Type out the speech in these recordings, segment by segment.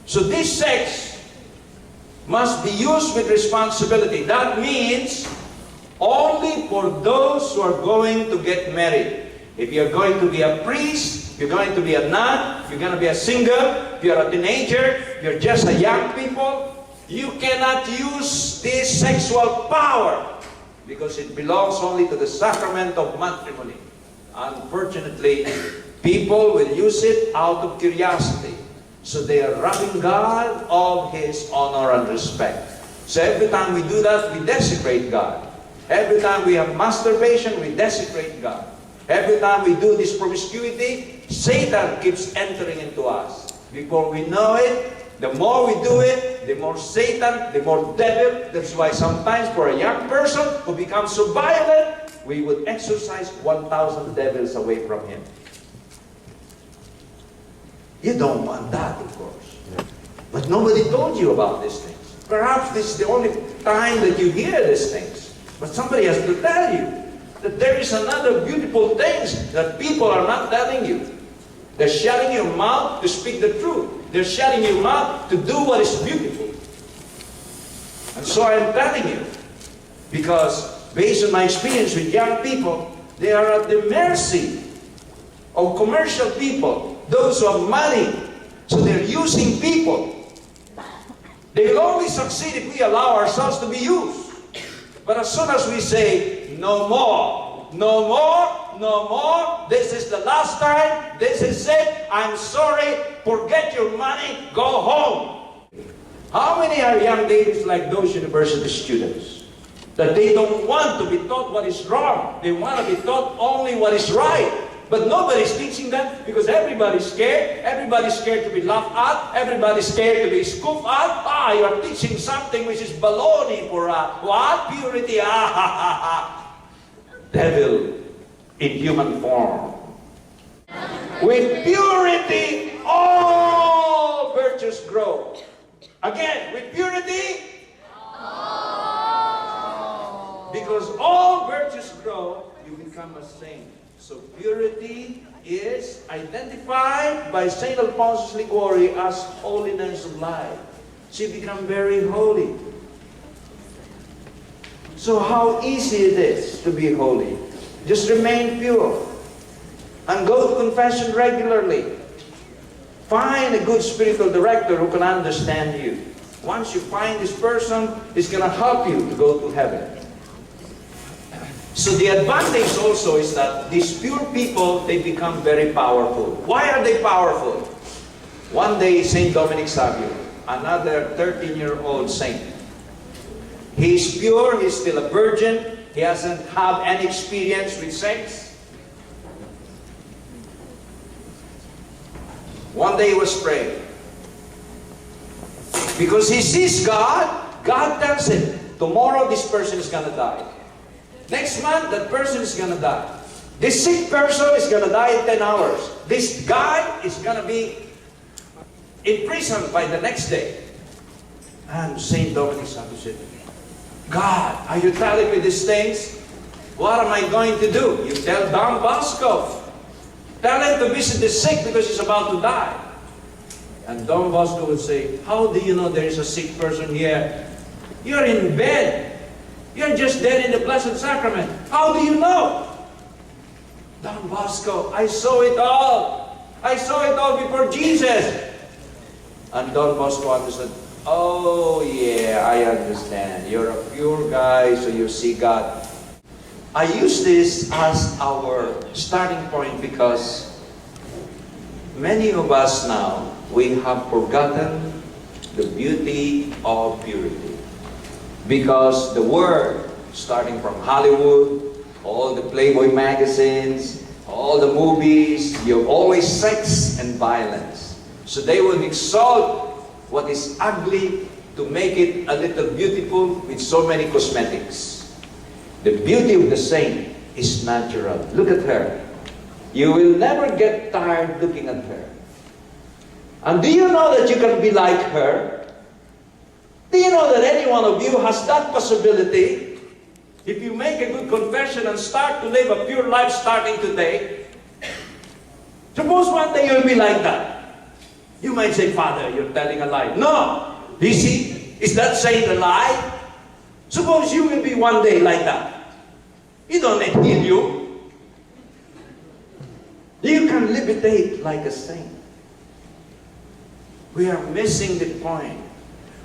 So this sex must be used with responsibility. That means only for those who are going to get married. If you're going to be a priest, you're going to be a nun, you're going to be a single, if you're a teenager, you're just a young people, you cannot use this sexual power because it belongs only to the sacrament of matrimony. Unfortunately, people will use it out of curiosity. So they are robbing God of His honor and respect. So every time we do that, we desecrate God. Every time we have masturbation, we desecrate God. Every time we do this promiscuity, Satan keeps entering into us. Before we know it, the more we do it, the more Satan, the more devil. That's why sometimes for a young person who becomes so violent, we would exorcise 1,000 devils away from him. You don't want that, of course. But nobody told you about these things. Perhaps this is the only time that you hear these things. But somebody has to tell you that there is another beautiful things that people are not telling you. They're shutting your mouth to speak the truth. They're shutting your mouth to do what is beautiful. And so I'm telling you, because based on my experience with young people, they are at the mercy of commercial people. Those who have money, so they're using people. They will only succeed if we allow ourselves to be used. But as soon as we say, no more, no more, no more, this is the last time, this is it, I'm sorry, forget your money, go home. How many are young ladies like those university students? That they don't want to be taught what is wrong. They want to be taught only what is right. But nobody's teaching that because everybody's scared. Everybody's scared to be laughed at. Everybody's scared to be scoffed at. You are teaching something which is baloney for what? Purity. Devil in human form. With purity, all virtues grow. Again, with purity, because all virtues grow, you become a saint. So purity is identified by St. Alphonsus Liguori as holiness of life. She become very holy. So how easy it is to be holy. Just remain pure. And go to confession regularly. Find a good spiritual director who can understand you. Once you find this person, he's going to help you to go to heaven. So the advantage also is that these pure people, they become very powerful. Why are they powerful? One day, St. Dominic Savio, another 13-year-old saint. He's pure, he's still a virgin, he hasn't had any experience with sex. One day he was praying. Because he sees God, God tells him, tomorrow this person is going to die. Next month, that person is going to die. This sick person is going to die in 10 hours. This guy is going to be in prison by the next day. And St. Dominic Savio said, God, are you telling me these things? What am I going to do? You tell Don Bosco. Tell him to visit the sick because he's about to die. And Don Bosco would say, how do you know there is a sick person here? You're in bed. You're just dead in the Blessed Sacrament. How do you know? Don Bosco, I saw it all. I saw it all before Jesus. And Don Bosco understood, oh yeah, I understand. You're a pure guy, so you see God. I use this as our starting point because many of us now, we have forgotten the beauty of purity. Because the word, starting from Hollywood, all the Playboy magazines, all the movies, you have always sex and violence. So they will exalt what is ugly to make it a little beautiful with so many cosmetics. The beauty of the saint is natural. Look at her. You will never get tired looking at her. And do you know that you can be like her? Do you know that any one of you has that possibility? If you make a good confession and start to live a pure life starting today, suppose one day you'll be like that. You might say, Father, you're telling a lie. No! You see, is that saying a lie? Suppose you will be one day like that. You don't need helium. You can levitate like a saint. We are missing the point.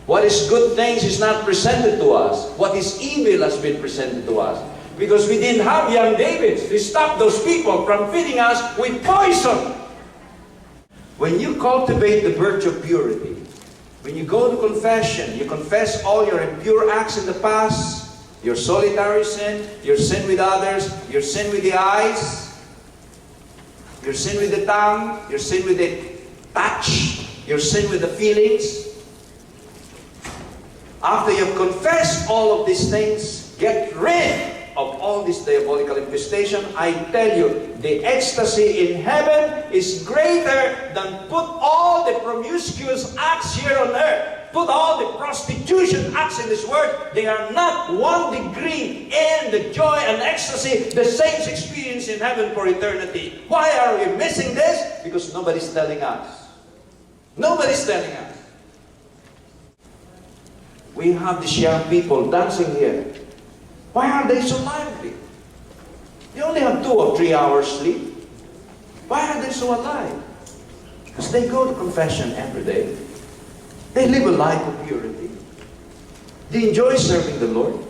What is good things is not presented to us. What is evil has been presented to us. Because we didn't have young Davids to stop those people from feeding us with poison. When you cultivate the virtue of purity, when you go to confession, you confess all your impure acts in the past, your solitary sin, your sin with others, your sin with the eyes, your sin with the tongue, your sin with the touch, your sin with the feelings. After you've confessed all of these things, get rid of all this diabolical infestation. I tell you, the ecstasy in heaven is greater than put all the promiscuous acts here on earth. Put all the prostitution acts in this world. They are not 1 degree in the joy and ecstasy the saints experience in heaven for eternity. Why are we missing this? Because nobody's telling us. Nobody's telling us. We have these young people dancing here. Why are they so lively? They only have 2 or 3 hours sleep. Why are they so alive? Because they go to confession every day. They live a life of purity. They enjoy serving the Lord.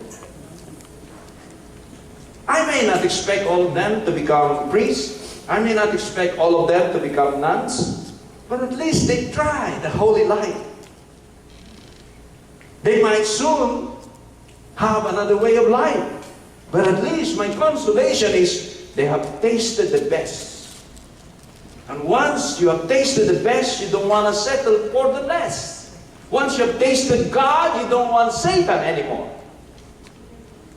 I may not expect all of them to become priests. I may not expect all of them to become nuns. But at least they try the holy life. They might soon have another way of life. But at least my consolation is they have tasted the best. And once you have tasted the best, you don't want to settle for the less. Once you have tasted God, you don't want Satan anymore.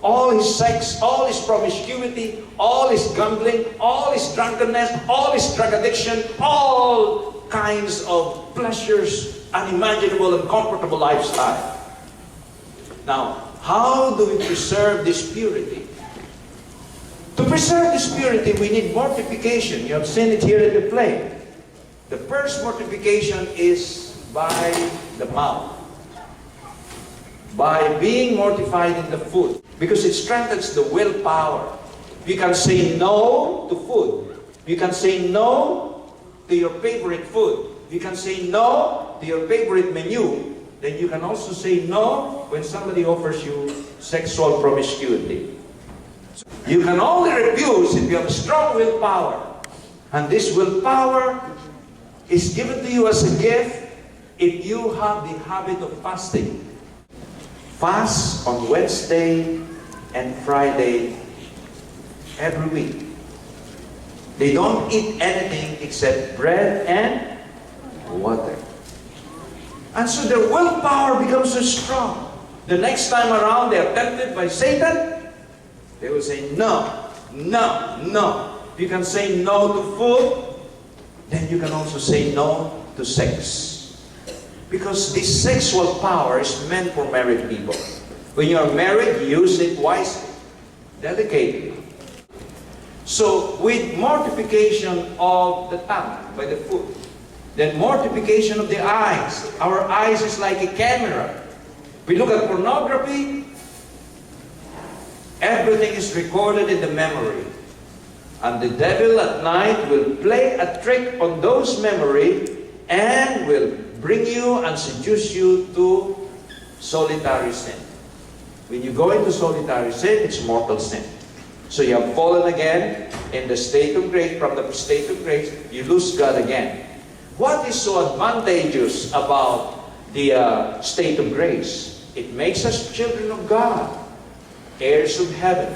All his sex, all his promiscuity, all his gambling, all his drunkenness, all his drug addiction, all kinds of pleasures, unimaginable and comfortable lifestyle. Now, how do we preserve this purity? To preserve this purity, we need mortification. You have seen it here in the play. The first mortification is by the mouth. By being mortified in the food. Because it strengthens the willpower. You can say no to food. You can say no to your favorite food. You can say no to your favorite menu. Then you can also say no when somebody offers you sexual promiscuity. You can only refuse if you have a strong willpower. And this willpower is given to you as a gift if you have the habit of fasting. Fast on Wednesday and Friday every week. They don't eat anything except bread and water. And so their willpower becomes so strong. The next time around they are tempted by Satan, they will say no, no, no. You can say no to food, then you can also say no to sex. Because this sexual power is meant for married people. When you are married, use it wisely, delicately. So with mortification of the tongue by the food, then mortification of the eyes. Our eyes is like a camera. We look at pornography, everything is recorded in the memory. And the devil at night will play a trick on those memory and will bring you and seduce you to solitary sin. When you go into solitary sin, it's mortal sin. So you have fallen again in the state of grace. From the state of grace, you lose God again. What is so advantageous about the state of grace? It makes us children of God, heirs of heaven.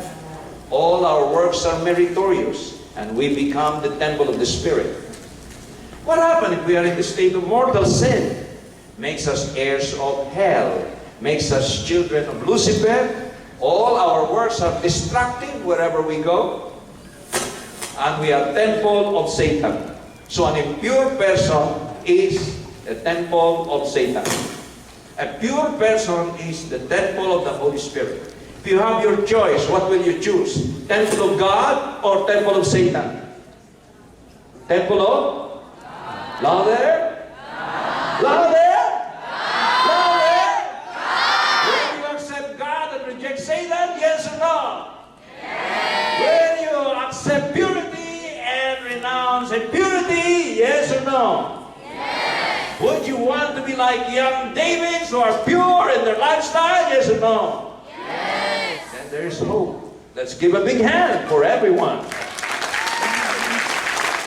All our works are meritorious, and we become the temple of the Spirit. What happens if we are in the state of mortal sin? Makes us heirs of hell, makes us children of Lucifer. All our works are destructive wherever we go, and we are temple of Satan. So an impure person is the temple of Satan. A pure person is the temple of the Holy Spirit. If you have your choice, what will you choose? Temple of God or temple of Satan? Temple of? Louder? Louder! Louder! Will you accept God and reject Satan? Yes or no? Will you accept purity and renounce impurity? Yes or no? Would you want to be like young Davids who are pure in their lifestyle? Yes or no? Yes. Then there is hope. Let's give a big hand for everyone.